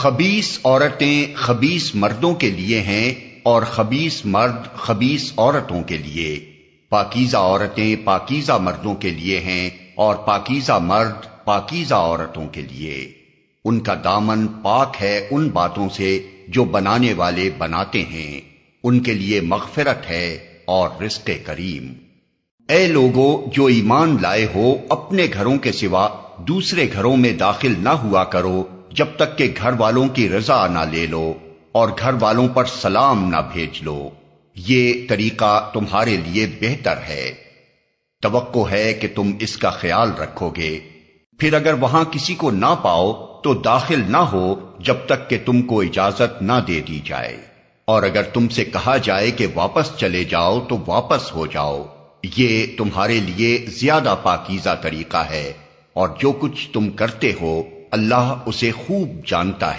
خبیث عورتیں خبیث مردوں کے لیے ہیں اور خبیث مرد خبیث عورتوں کے لیے، پاکیزہ عورتیں پاکیزہ مردوں کے لیے ہیں اور پاکیزہ مرد پاکیزہ عورتوں کے لیے۔ ان کا دامن پاک ہے ان باتوں سے جو بنانے والے بناتے ہیں، ان کے لیے مغفرت ہے اور رزق کریم۔ اے لوگو جو ایمان لائے ہو، اپنے گھروں کے سوا دوسرے گھروں میں داخل نہ ہوا کرو جب تک کہ گھر والوں کی رضا نہ لے لو اور گھر والوں پر سلام نہ بھیج لو، یہ طریقہ تمہارے لیے بہتر ہے۔ توقع ہے کہ تم اس کا خیال رکھو گے۔ پھر اگر وہاں کسی کو نہ پاؤ تو داخل نہ ہو جب تک کہ تم کو اجازت نہ دے دی جائے، اور اگر تم سے کہا جائے کہ واپس چلے جاؤ تو واپس ہو جاؤ، یہ تمہارے لیے زیادہ پاکیزہ طریقہ ہے، اور جو کچھ تم کرتے ہو اللہ اسے خوب جانتا ہے۔